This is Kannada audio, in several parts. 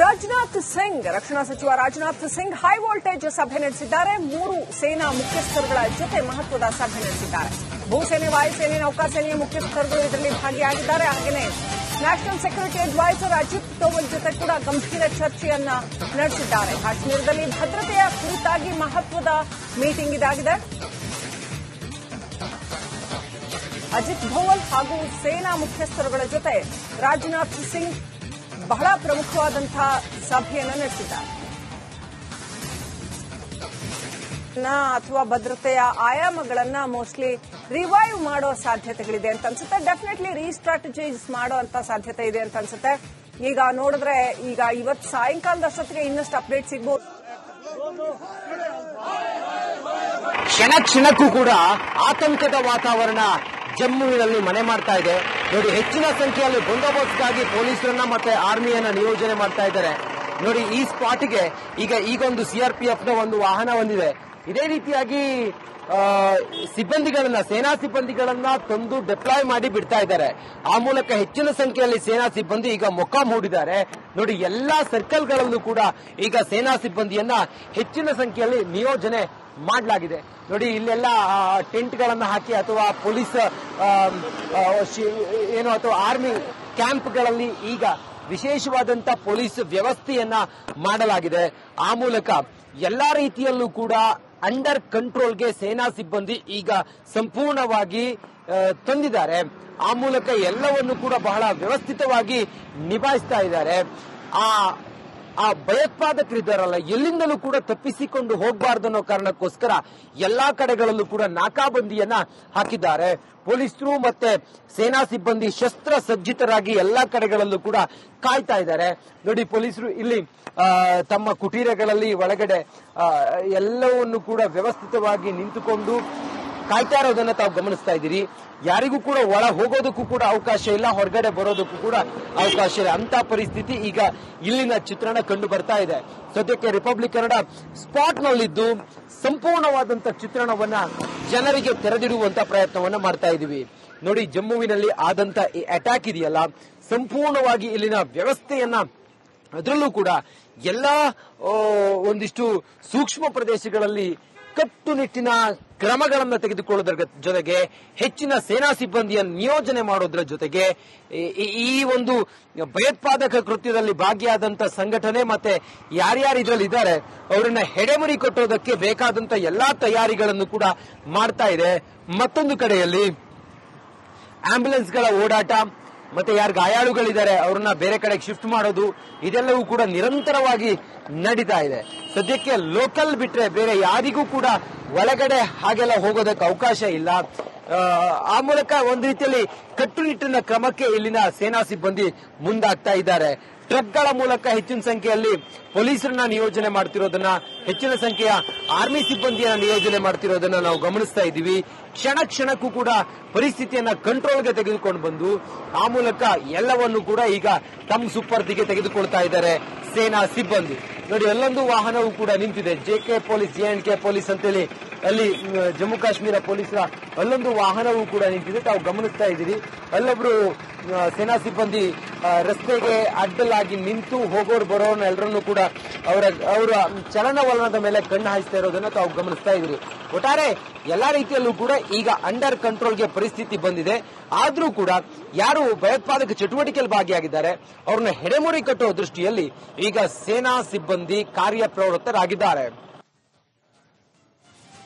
ರಾಜನಾಥ್ ಸಿಂಗ್ ರಕ್ಷಣಾ ಸಚಿವ ರಾಜನಾಥ್ ಸಿಂಗ್ ಹೈ ವೋಲ್ಟೇಜ್ ಸಭೆ ನಡೆಸಿದ್ದಾರೆ. 3 ಸೇನಾ ಮುಖ್ಯಸ್ಥರುಗಳ ಜೊತೆ ಮಹತ್ವದ ಸಭೆ ನಡೆಸಿದ್ದಾರೆ. ಭೂಸೇನೆ, ವಾಯುಸೇನೆ, ನೌಕಾಸೇನೆಯ ಮುಖ್ಯಸ್ಥರುಗಳು ಇದರಲ್ಲಿ ಭಾಗಿಯಾಗಿದ್ದಾರೆ. ಹಾಗೆಯೇ ನ್ಯಾಷನಲ್ ಸೆಕ್ಯೂರಿಟಿ ಅಡ್ವೈಸರ್ ಅಜಿತ್ ಡೋವಲ್ ಜೊತೆ ಕೂಡ ಗಂಭೀರ ಚರ್ಚೆಯನ್ನ ನಡೆಸಿದ್ದಾರೆ. ಕಾಶ್ಮೀರದಲ್ಲಿ ಭದ್ರತೆಯ ಕುರಿತಾಗಿ ಮಹತ್ವದ ಮೀಟಿಂಗ್ ಇದಾಗಿದೆ. ಅಜಿತ್ ಡೋವಲ್ ಹಾಗೂ ಸೇನಾ ಮುಖ್ಯಸ್ಥರುಗಳ ಜೊತೆ ರಾಜನಾಥ್ ಸಿಂಗ್ ಬಹಳ ಪ್ರಮುಖವಾದಂತಹ ಸಭೆಯನ್ನು ನಡೆಸಿದ್ದಾರೆ. ಅಥವಾ ಭದ್ರತೆಯ ಆಯಾಮಗಳನ್ನ ಮೋಸ್ಟ್ಲಿ ರಿವೈವ್ ಮಾಡೋ ಸಾಧ್ಯತೆಗಳಿದೆ ಅಂತ ಅನ್ಸುತ್ತೆ. ಡೆಫಿನೆಟ್ಲಿ ರೀಸ್ಟ್ರಾಟಜೈಸ್ ಮಾಡೋ ಅಂತ ಸಾಧ್ಯತೆ ಇದೆ ಅಂತ ಅನ್ಸುತ್ತೆ. ಈಗ ನೋಡಿದ್ರೆ ಇವತ್ತು ಸಾಯಂಕಾಲದಷ್ಟೊತ್ತಿಗೆ ಇನ್ನಷ್ಟು ಅಪ್ಡೇಟ್ ಸಿಗಬಹುದು. ಕ್ಷಣ ಕ್ಷಣಕ್ಕೂ ಕೂಡ ಆತಂಕದ ವಾತಾವರಣ ಜಮ್ಮುವಿನಲ್ಲಿ ಮನೆ ಮಾಡ್ತಾ ಇದೆ. ನೋಡಿ, ಹೆಚ್ಚಿನ ಸಂಖ್ಯೆಯಲ್ಲಿ ಬಂದೋಬಸ್ತ್ಗಾಗಿ ಪೊಲೀಸರನ್ನ ಮತ್ತೆ ಆರ್ಮಿಯನ್ನ ನಿಯೋಜನೆ ಮಾಡ್ತಾ ಇದ್ದಾರೆ. ನೋಡಿ, ಈ ಸ್ಪಾಟ್ಗೆ ಈಗೊಂದು ಸಿಆರ್ಪಿಎಫ್ನ ಒಂದು ವಾಹನ ಹೊಂದಿದೆ. ಇದೇ ರೀತಿಯಾಗಿ ಸೇನಾ ಸಿಬ್ಬಂದಿಗಳನ್ನ ತಂದು ಡಿಪ್ಲಾಯ್ ಮಾಡಿ ಬಿಡ್ತಾ ಇದ್ದಾರೆ. ಆ ಮೂಲಕ ಹೆಚ್ಚಿನ ಸಂಖ್ಯೆಯಲ್ಲಿ ಸೇನಾ ಸಿಬ್ಬಂದಿ ಈಗ ಮೊಕ್ಕಾಂ ಹೂಡಿದ್ದಾರೆ. ನೋಡಿ, ಎಲ್ಲಾ ಸರ್ಕಲ್ಗಳಲ್ಲೂ ಕೂಡ ಈಗ ಸೇನಾ ಸಿಬ್ಬಂದಿಯನ್ನ ಹೆಚ್ಚಿನ ಸಂಖ್ಯೆಯಲ್ಲಿ ನಿಯೋಜನೆ ಮಾಡಲಾಗಿದೆ. ನೋಡಿ, ಇಲ್ಲೆಲ್ಲ ಟೆಂಟ್ಗಳನ್ನ ಹಾಕಿ ಅಥವಾ ಪೊಲೀಸ್ ಅಥವಾ ಆರ್ಮಿ ಕ್ಯಾಂಪ್ಗಳಲ್ಲಿ ಈಗ ವಿಶೇಷವಾದಂತ ಪೊಲೀಸ್ ವ್ಯವಸ್ಥೆಯನ್ನ ಮಾಡಲಾಗಿದೆ. ಆ ಮೂಲಕ ಎಲ್ಲಾ ರೀತಿಯಲ್ಲೂ ಕೂಡ ಅಂಡರ್ ಕಂಟ್ರೋಲ್ಗೆ ಸೇನಾ ಸಿಬ್ಬಂದಿ ಈಗ ಸಂಪೂರ್ಣವಾಗಿ ತಂದಿದ್ದಾರೆ. ಆ ಮೂಲಕ ಎಲ್ಲವನ್ನು ಕೂಡ ಬಹಳ ವ್ಯವಸ್ಥಿತವಾಗಿ ನಿಭಾಯಿಸ್ತಾ ಇದ್ದಾರೆ. ಆ ಭಯೋತ್ಪಾದಕರಿದ್ದಾರಲ್ಲ, ಎಲ್ಲಿಂದಲೂ ಕೂಡ ತಪ್ಪಿಸಿಕೊಂಡು ಹೋಗಬಾರ್ದು ಅನ್ನೋ ಕಾರಣಕ್ಕೋಸ್ಕರ ಎಲ್ಲಾ ಕಡೆಗಳಲ್ಲೂ ಕೂಡ ನಾಕಾಬಂದಿಯನ್ನ ಹಾಕಿದ್ದಾರೆ. ಪೊಲೀಸರು ಮತ್ತೆ ಸೇನಾ ಸಿಬ್ಬಂದಿ ಶಸ್ತ್ರ ಸಜ್ಜಿತರಾಗಿ ಎಲ್ಲಾ ಕಡೆಗಳಲ್ಲೂ ಕೂಡ ಕಾಯ್ತಾ ಇದ್ದಾರೆ. ನೋಡಿ, ಪೊಲೀಸರು ಇಲ್ಲಿ ತಮ್ಮ ಕುಟೀರಗಳಲ್ಲಿ ಒಳಗಡೆ ಎಲ್ಲವನ್ನು ಕೂಡ ವ್ಯವಸ್ಥಿತವಾಗಿ ನಿಂತುಕೊಂಡು ಕಾಯ್ತಾ ಇರೋದನ್ನ ತಾವು ಗಮನಿಸ್ತಾ ಇದ್ದೀರಿ. ಯಾರಿಗೂ ಕೂಡ ಒಳ ಹೋಗೋದಕ್ಕೂ ಕೂಡ ಅವಕಾಶ ಇಲ್ಲ, ಹೊರಗಡೆ ಬರೋದಕ್ಕೂ ಕೂಡ ಅವಕಾಶ ಇಲ್ಲ. ಅಂತ ಪರಿಸ್ಥಿತಿ ಈಗ ಇಲ್ಲಿನ ಚಿತ್ರಣ ಕಂಡು ಬರ್ತಾ ಇದೆ. ಸದ್ಯಕ್ಕೆ ರಿಪಬ್ಲಿಕ್ ಕನ್ನಡ ಸ್ಪಾಟ್ನಲ್ಲಿದ್ದು ಸಂಪೂರ್ಣವಾದಂತ ಚಿತ್ರಣವನ್ನ ಜನರಿಗೆ ತೆರೆದಿಡುವಂತ ಪ್ರಯತ್ನವನ್ನ ಮಾಡ್ತಾ ಇದೀವಿ. ನೋಡಿ, ಜಮ್ಮುವಿನಲ್ಲಿ ಆದಂತ ಈ ಅಟ್ಯಾಕ್ ಇದೆಯಲ್ಲ, ಸಂಪೂರ್ಣವಾಗಿ ಇಲ್ಲಿನ ವ್ಯವಸ್ಥೆಯನ್ನ, ಅದರಲ್ಲೂ ಕೂಡ ಎಲ್ಲ ಒಂದಿಷ್ಟು ಸೂಕ್ಷ್ಮ ಪ್ರದೇಶಗಳಲ್ಲಿ ಕಟ್ಟುನಿಟ್ಟಿನ ಕ್ರಮಗಳನ್ನು ತೆಗೆದುಕೊಳ್ಳೋದ್ರ ಜೊತೆಗೆ ಹೆಚ್ಚಿನ ಸೇನಾ ಸಿಬ್ಬಂದಿಯ ನಿಯೋಜನೆ ಮಾಡೋದ್ರ ಜೊತೆಗೆ ಈ ಒಂದು ಭಯೋತ್ಪಾದಕ ಕೃತ್ಯದಲ್ಲಿ ಭಾಗಿಯಾದಂತ ಸಂಘಟನೆ ಮತ್ತೆ ಯಾರ್ಯಾರು ಇದರಲ್ಲಿ ಇದ್ದಾರೆ ಅವರನ್ನ ಹೆಡೆಮುರಿ ಕಟ್ಟೋದಕ್ಕೆ ಬೇಕಾದಂತ ಎಲ್ಲಾ ತಯಾರಿಗಳನ್ನು ಕೂಡ ಮಾಡ್ತಾ ಇದೆ. ಮತ್ತೊಂದು ಕಡೆಯಲ್ಲಿ ಆಂಬ್ಯುಲೆನ್ಸ್ಗಳ ಓಡಾಟ ಮತ್ತೆ ಯಾರು ಗಾಯಾಳುಗಳಿದ್ದಾರೆ ಅವರನ್ನ ಬೇರೆ ಕಡೆಗೆ ಶಿಫ್ಟ್ ಮಾಡೋದು, ಇದೆಲ್ಲವೂ ಕೂಡ ನಿರಂತರವಾಗಿ ನಡೀತಾ ಇದೆ. ಸದ್ಯಕ್ಕೆ ಲೋಕಲ್ ಬಿಟ್ರೆ ಬೇರೆ ಯಾರಿಗೂ ಕೂಡ ಒಳಗಡೆ ಹಾಗೆಲ್ಲ ಹೋಗೋದಕ್ಕೆ ಅವಕಾಶ ಇಲ್ಲ. ಆ ಮೂಲಕ ಒಂದು ರೀತಿಯಲ್ಲಿ ಕಟ್ಟುನಿಟ್ಟಿನ ಕ್ರಮಕ್ಕೆ ಇಲ್ಲಿನ ಸೇನಾ ಸಿಬ್ಬಂದಿ ಮುಂದಾಗ್ತಾ ಇದ್ದಾರೆ. ಟ್ರಕ್ಗಳ ಮೂಲಕ ಹೆಚ್ಚಿನ ಸಂಖ್ಯೆಯಲ್ಲಿ ಪೊಲೀಸರನ್ನ ನಿಯೋಜನೆ ಮಾಡ್ತಿರೋದನ್ನ, ಹೆಚ್ಚಿನ ಸಂಖ್ಯೆಯ ಆರ್ಮಿ ಸಿಬ್ಬಂದಿಯನ್ನ ನಿಯೋಜನೆ ಮಾಡ್ತಿರೋದನ್ನ ನಾವು ಗಮನಿಸ್ತಾ ಇದ್ದೀವಿ. ಕ್ಷಣ ಕ್ಷಣಕ್ಕೂ ಕೂಡ ಪರಿಸ್ಥಿತಿಯನ್ನ ಕಂಟ್ರೋಲ್ಗೆ ತೆಗೆದುಕೊಂಡು ಬಂದು ಆ ಮೂಲಕ ಎಲ್ಲವನ್ನು ಕೂಡ ಈಗ ತಮ್ಮ ಸುಪರ್ದಿಗೆ ತೆಗೆದುಕೊಳ್ತಾ ಇದ್ದಾರೆ ಸೇನಾ ಸಿಬ್ಬಂದಿ. ನೋಡಿ, ಅಲ್ಲೊಂದು ವಾಹನವೂ ಕೂಡ ನಿಂತಿದೆ. JK ಪೊಲೀಸ್, JNK ಪೊಲೀಸ್ ಅಂತೇಳಿ ಅಲ್ಲಿ ಜಮ್ಮು ಕಾಶ್ಮೀರ ಪೊಲೀಸರ ಅಲ್ಲೊಂದು ವಾಹನವೂ ಕೂಡ ನಿಂತಿದೆ. ತಾವು ಗಮನಿಸ್ತಾ ಇದ್ದೀರಿ, ಅಲ್ಲೊಬ್ರು ಸೇನಾ ಸಿಬ್ಬಂದಿ ರಸ್ತೆಗೆ ಅಡ್ಡಲಾಗಿ ನಿಂತು ಹೋಗೋರು ಬರೋರ್ನ ಎಲ್ಲರನ್ನೂ ಕೂಡ ಅವರ ಚಲನವಲನದ ಮೇಲೆ ಕಣ್ಣು ಹಾಯಿಸ್ತಾ ಇರೋದನ್ನ ತಾವು ಗಮನಿಸ್ತಾ ಇದ್ದೀರಿ. ಒಟ್ಟಾರೆ ಎಲ್ಲಾ ರೀತಿಯಲ್ಲೂ ಕೂಡ ಈಗ ಅಂಡರ್ ಕಂಟ್ರೋಲ್ಗೆ ಪರಿಸ್ಥಿತಿ ಬಂದಿದೆ. ಆದ್ರೂ ಕೂಡ ಯಾರು ಭಯೋತ್ಪಾದಕ ಚಟುವಟಿಕೆಯಲ್ಲಿ ಭಾಗಿಯಾಗಿದ್ದಾರೆ ಅವ್ರನ್ನ ಹೆಡೆಮುರಿ ಕಟ್ಟುವ ದೃಷ್ಟಿಯಲ್ಲಿ ಈಗ ಸೇನಾ ಸಿಬ್ಬಂದಿ ಕಾರ್ಯಪ್ರವೃತ್ತರಾಗಿದ್ದಾರೆ.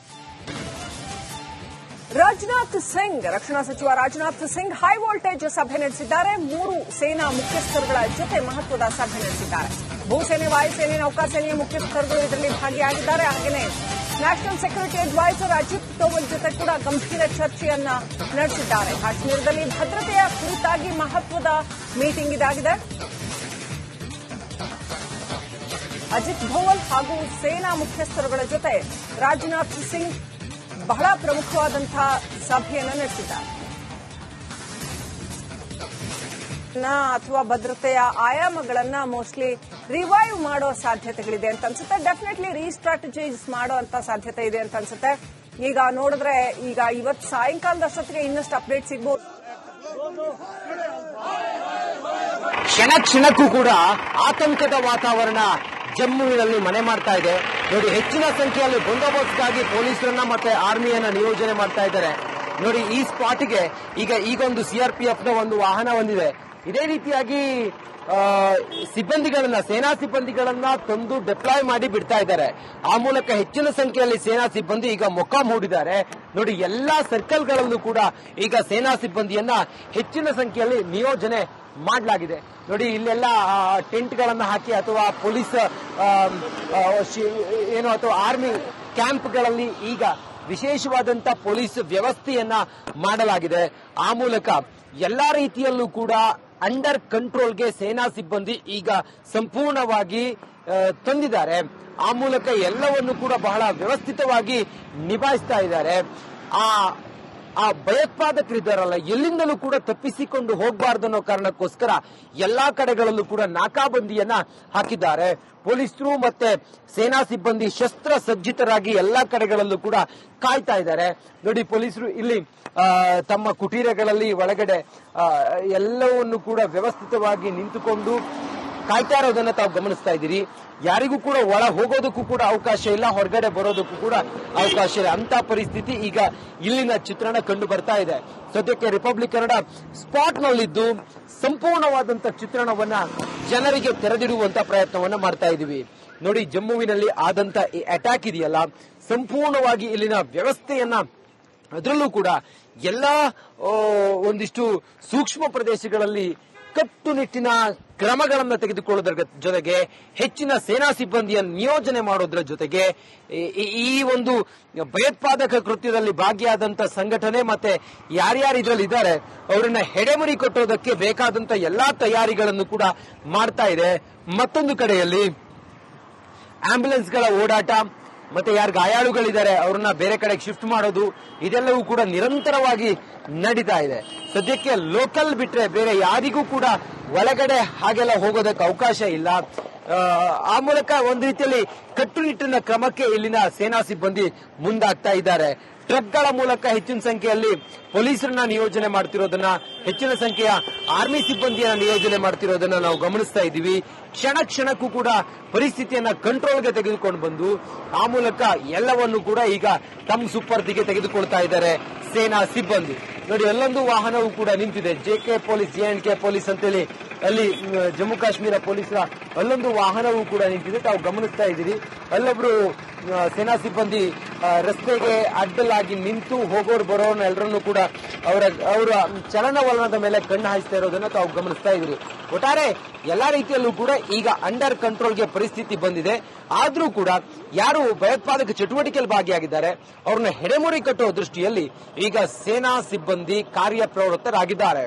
ರಾಜನಾಥ್ ಸಿಂಗ್ ರಕ್ಷಣಾ ಸಚಿವ ರಾಜನಾಥ್ ಸಿಂಗ್ ಹೈ ವೋಲ್ಟೇಜ್ ಸಭೆ ನಡೆಸಿದ್ದಾರೆ. 3 ಸೇನಾ ಮುಖ್ಯಸ್ಥರುಗಳ ಜೊತೆ ಮಹತ್ವದ ಸಭೆ ನಡೆಸಿದ್ದಾರೆ. ಭೂಸೇನೆ, ವಾಯುಸೇನೆ, ನೌಕಾಸೇನೆಯ ಮುಖ್ಯಸ್ಥರುಗಳು ಇದರಲ್ಲಿ ಭಾಗಿಯಾಗಿದ್ದಾರೆ. ಹಾಗೆಯೇ ನ್ಯಾಷನಲ್ ಸೆಕ್ಯೂರಿಟಿ ಅಡ್ವೈಸರ್ ಅಜಿತ್ ಡೋವಲ್ ಜೊತೆ ಕೂಡ ಗಂಭೀರ ಚರ್ಚೆಯನ್ನ ನಡೆಸಿದ್ದಾರೆ. ಕಾಶ್ಮೀರದಲ್ಲಿ ಭದ್ರತೆಯ ಕುರಿತಾಗಿ ಮಹತ್ವದ ಮೀಟಿಂಗ್ ಇದಾಗಿದೆ. ಅಜಿತ್ ಡೋವಲ್ ಹಾಗೂ ಸೇನಾ ಮುಖ್ಯಸ್ಥರುಗಳ ಜೊತೆ ರಾಜನಾಥ್ ಸಿಂಗ್ ಬಹಳ ಪ್ರಮುಖವಾದಂತಹ ಸಭೆಯನ್ನು ನಡೆಸಿದ್ದಾರೆ. ಅಥವಾ ಭದ್ರತೆಯ ಆಯಾಮಗಳನ್ನ ಮೋಸ್ಟ್ಲಿ ರಿವೈವ್ ಮಾಡೋ ಸಾಧ್ಯತೆಗಳಿದೆ ಅಂತ ಅನ್ಸುತ್ತೆ. ಡೆಫಿನೆಟ್ಲಿ ರೀಸ್ಟ್ರಾಟಜೈಸ್ ಮಾಡೋ ಅಂತ ಸಾಧ್ಯತೆ ಇದೆ ಅಂತ ಅನ್ಸುತ್ತೆ. ಈಗ ನೋಡಿದ್ರೆ ಇವತ್ತು ಸಾಯಂಕಾಲದಷ್ಟೊತ್ತಿಗೆ ಇನ್ನಷ್ಟು ಅಪ್ಡೇಟ್ ಸಿಗಬಹುದು. ಕ್ಷಣ ಕ್ಷಣಕ್ಕೂ ಕೂಡ ಆತಂಕದ ವಾತಾವರಣ ಜಮ್ಮುವಿನಲ್ಲಿ ಮನೆ ಮಾಡ್ತಾ ಇದೆ. ನೋಡಿ, ಹೆಚ್ಚಿನ ಸಂಖ್ಯೆಯಲ್ಲಿ ಬಂದೋಬಸ್ತ್ಗಾಗಿ ಪೊಲೀಸರನ್ನ ಮತ್ತೆ ಆರ್ಮಿಯನ್ನ ನಿಯೋಜನೆ ಮಾಡ್ತಾ ಇದ್ದಾರೆ. ನೋಡಿ, ಈ ಸ್ಪಾಟ್ಗೆ ಈಗೊಂದು ಸಿಆರ್ಪಿಎಫ್ ನ ಒಂದು ವಾಹನ ಬಂದಿದೆ. ಇದೇ ರೀತಿಯಾಗಿ ಸೇನಾ ಸಿಬ್ಬಂದಿಗಳನ್ನ ತಂದು ಡಿಪ್ಲಾಯ್ ಮಾಡಿ ಬಿಡ್ತಾ ಇದ್ದಾರೆ. ಆ ಮೂಲಕ ಹೆಚ್ಚಿನ ಸಂಖ್ಯೆಯಲ್ಲಿ ಸೇನಾ ಸಿಬ್ಬಂದಿ ಈಗ ಮೊಕ್ಕ ಮೂಡಿದ್ದಾರೆ. ನೋಡಿ, ಎಲ್ಲಾ ಸರ್ಕಲ್ಗಳಲ್ಲೂ ಕೂಡ ಈಗ ಸೇನಾ ಸಿಬ್ಬಂದಿಯನ್ನ ಹೆಚ್ಚಿನ ಸಂಖ್ಯೆಯಲ್ಲಿ ನಿಯೋಜನೆ ಮಾಡಲಾಗಿದೆ. ನೋಡಿ, ಇಲ್ಲೆಲ್ಲ ಟೆಂಟ್ ಗಳನ್ನ ಹಾಕಿ ಅಥವಾ ಪೊಲೀಸ್ ಅಥವಾ ಆರ್ಮಿ ಕ್ಯಾಂಪ್ಗಳಲ್ಲಿ ಈಗ ವಿಶೇಷವಾದಂತ ಪೊಲೀಸ್ ವ್ಯವಸ್ಥೆಯನ್ನ ಮಾಡಲಾಗಿದೆ. ಆ ಮೂಲಕ ಎಲ್ಲಾ ರೀತಿಯಲ್ಲೂ ಕೂಡ ಅಂಡರ್ ಕಂಟ್ರೋಲ್ಗೆ ಸೇನಾ ಸಿಬ್ಬಂದಿ ಈಗ ಸಂಪೂರ್ಣವಾಗಿ ತಂದಿದ್ದಾರೆ. ಆ ಮೂಲಕ ಎಲ್ಲವನ್ನು ಕೂಡ ಬಹಳ ವ್ಯವಸ್ಥಿತವಾಗಿ ನಿಭಾಯಿಸ್ತಾ ಇದ್ದಾರೆ. ಆ ಭಯೋತ್ಪಾದಕರಿದ್ದಾರಲ್ಲ, ಎಲ್ಲಿಂದಲೂ ಕೂಡ ತಪ್ಪಿಸಿಕೊಂಡು ಹೋಗಬಾರ್ದು ಅನ್ನೋ ಕಾರಣಕ್ಕೋಸ್ಕರ ಎಲ್ಲಾ ಕಡೆಗಳಲ್ಲೂ ಕೂಡ ನಾಕಾಬಂದಿಯನ್ನ ಹಾಕಿದ್ದಾರೆ. ಪೊಲೀಸರು ಮತ್ತೆ ಸೇನಾ ಸಿಬ್ಬಂದಿ ಶಸ್ತ್ರ ಸಜ್ಜಿತರಾಗಿ ಎಲ್ಲಾ ಕಡೆಗಳಲ್ಲೂ ಕೂಡ ಕಾಯ್ತಾ ಇದ್ದಾರೆ. ನೋಡಿ, ಪೊಲೀಸರು ಇಲ್ಲಿ ತಮ್ಮ ಕುಟೀರಗಳಲ್ಲಿ ಒಳಗಡೆ ಎಲ್ಲವನ್ನು ಕೂಡ ವ್ಯವಸ್ಥಿತವಾಗಿ ನಿಂತುಕೊಂಡು ಕಾಯ್ತಾ ಇರೋದನ್ನ ತಾವು ಗಮನಿಸ್ತಾ ಇದ್ದೀರಿ. ಯಾರಿಗೂ ಕೂಡ ಒಳ ಹೋಗೋದಕ್ಕೂ ಕೂಡ ಅವಕಾಶ ಇಲ್ಲ, ಹೊರಗಡೆ ಬರೋದಕ್ಕೂ ಕೂಡ ಅವಕಾಶ ಇಲ್ಲ. ಅಂತ ಪರಿಸ್ಥಿತಿ ಈಗ ಇಲ್ಲಿನ ಚಿತ್ರಣ ಕಂಡು ಬರ್ತಾ ಇದೆ. ಸದ್ಯಕ್ಕೆ ರಿಪಬ್ಲಿಕ್ ಕನ್ನಡ ಸ್ಪಾಟ್ ನಲ್ಲಿದ್ದು ಸಂಪೂರ್ಣವಾದಂತ ಚಿತ್ರಣವನ್ನ ಜನರಿಗೆ ತೆರೆದಿಡುವಂತ ಪ್ರಯತ್ನವನ್ನ ಮಾಡ್ತಾ ಇದೀವಿ. ನೋಡಿ, ಜಮ್ಮುವಿನಲ್ಲಿ ಆದಂತ ಈ ಅಟ್ಯಾಕ್ ಇದೆಯಲ್ಲ, ಸಂಪೂರ್ಣವಾಗಿ ಇಲ್ಲಿನ ವ್ಯವಸ್ಥೆಯನ್ನ, ಅದರಲ್ಲೂ ಕೂಡ ಎಲ್ಲಾ ಒಂದಿಷ್ಟು ಸೂಕ್ಷ್ಮ ಪ್ರದೇಶಗಳಲ್ಲಿ ಕಟ್ಟುನಿಟ್ಟಿನ ಕ್ರಮಗಳನ್ನು ತೆಗೆದುಕೊಳ್ಳೋದ್ರ ಜೊತೆಗೆ ಹೆಚ್ಚಿನ ಸೇನಾ ಸಿಬ್ಬಂದಿಯ ನಿಯೋಜನೆ ಮಾಡೋದ್ರ ಜೊತೆಗೆ ಈ ಒಂದು ಭಯೋತ್ಪಾದಕ ಕೃತ್ಯದಲ್ಲಿ ಭಾಗಿಯಾದಂತ ಸಂಘಟನೆ ಮತ್ತೆ ಯಾರ್ಯಾರು ಇದರಲ್ಲಿ ಇದ್ದಾರೆ ಅವರನ್ನ ಹೆಡೆಮುರಿ ಕಟ್ಟೋದಕ್ಕೆ ಬೇಕಾದಂತ ಎಲ್ಲಾ ತಯಾರಿಗಳನ್ನು ಕೂಡ ಮಾಡ್ತಾ ಇದೆ. ಮತ್ತೊಂದು ಕಡೆಯಲ್ಲಿ ಆಂಬ್ಯುಲೆನ್ಸ್ಗಳ ಓಡಾಟ ಮತ್ತೆ ಯಾರು ಗಾಯಾಳುಗಳಿದ್ದಾರೆ ಅವ್ರನ್ನ ಬೇರೆ ಕಡೆಗೆ ಶಿಫ್ಟ್ ಮಾಡೋದು, ಇದೆಲ್ಲವೂ ಕೂಡ ನಿರಂತರವಾಗಿ ನಡೀತಾ ಇದೆ. ಸದ್ಯಕ್ಕೆ ಲೋಕಲ್ ಬಿಟ್ರೆ ಬೇರೆ ಯಾರಿಗೂ ಕೂಡ ಒಳಗಡೆ ಹಾಗೆಲ್ಲ ಹೋಗೋದಕ್ಕೆ ಅವಕಾಶ ಇಲ್ಲ. ಆ ಮೂಲಕ ಒಂದು ರೀತಿಯಲ್ಲಿ ಕಟ್ಟುನಿಟ್ಟಿನ ಕ್ರಮಕ್ಕೆ ಇಲ್ಲಿನ ಸೇನಾ ಸಿಬ್ಬಂದಿ ಮುಂದಾಗ್ತಾ ಇದ್ದಾರೆ. ಟ್ರಕ್ಗಳ ಮೂಲಕ ಹೆಚ್ಚಿನ ಸಂಖ್ಯೆಯಲ್ಲಿ ಪೊಲೀಸರನ್ನ ನಿಯೋಜನೆ ಮಾಡ್ತಿರೋದನ್ನ, ಹೆಚ್ಚಿನ ಸಂಖ್ಯೆಯ ಆರ್ಮಿ ಸಿಬ್ಬಂದಿಯನ್ನ ನಿಯೋಜನೆ ಮಾಡ್ತಿರೋದನ್ನ ನಾವು ಗಮನಿಸ್ತಾ ಇದ್ದೀವಿ. ಕ್ಷಣ ಕ್ಷಣಕ್ಕೂ ಕೂಡ ಪರಿಸ್ಥಿತಿಯನ್ನ ಕಂಟ್ರೋಲ್ಗೆ ತೆಗೆದುಕೊಂಡು ಬಂದು ಆ ಮೂಲಕ ಎಲ್ಲವನ್ನು ಕೂಡ ಈಗ ತಮ್ಮ ಸುಪರ್ದಿಗೆ ತೆಗೆದುಕೊಳ್ತಾ ಇದ್ದಾರೆ ಸೇನಾ ಸಿಬ್ಬಂದಿ. ನೋಡಿ, ಅಲ್ಲೊಂದು ವಾಹನವೂ ಕೂಡ ನಿಂತಿದೆ, ಜೆಕೆ ಪೊಲೀಸ್, JNK ಪೊಲೀಸ್ ಅಂತೇಳಿ ಅಲ್ಲಿ ಜಮ್ಮು ಕಾಶ್ಮೀರ ಪೊಲೀಸರ ಅಲ್ಲೊಂದು ವಾಹನವೂ ಕೂಡ ನಿಂತಿದೆ, ತಾವು ಗಮನಿಸ್ತಾ ಇದ್ದೀರಿ. ಅಲ್ಲೊಬ್ರು ಸೇನಾ ಸಿಬ್ಬಂದಿ ರಸ್ತೆಗೆ ಅಡ್ಡಲಾಗಿ ನಿಂತು ಹೋಗೋರು ಬರೋರ್ನ ಎಲ್ಲರನ್ನೂ ಕೂಡ ಅವರ ಚಲನವಲನದ ಮೇಲೆ ಕಣ್ಣು ಹಾಯಿಸ್ತಾ ಇರೋದನ್ನ ತಾವು ಗಮನಿಸ್ತಾ ಇದ್ದೀರಿ. ಒಟ್ಟಾರೆ ಎಲ್ಲಾ ರೀತಿಯಲ್ಲೂ ಕೂಡ ಈಗ ಅಂಡರ್ ಕಂಟ್ರೋಲ್ಗೆ ಪರಿಸ್ಥಿತಿ ಬಂದಿದೆ. ಆದ್ರೂ ಕೂಡ ಯಾರು ಭಯೋತ್ಪಾದಕ ಚಟುವಟಿಕೆಯಲ್ಲಿ ಭಾಗಿಯಾಗಿದ್ದಾರೆ ಅವ್ರನ್ನ ಹೆಡೆಮುರಿ ಕಟ್ಟುವ ದೃಷ್ಟಿಯಲ್ಲಿ ಈಗ ಸೇನಾ ಸಿಬ್ಬಂದಿ ಕಾರ್ಯಪ್ರವೃತ್ತರಾಗಿದ್ದಾರೆ.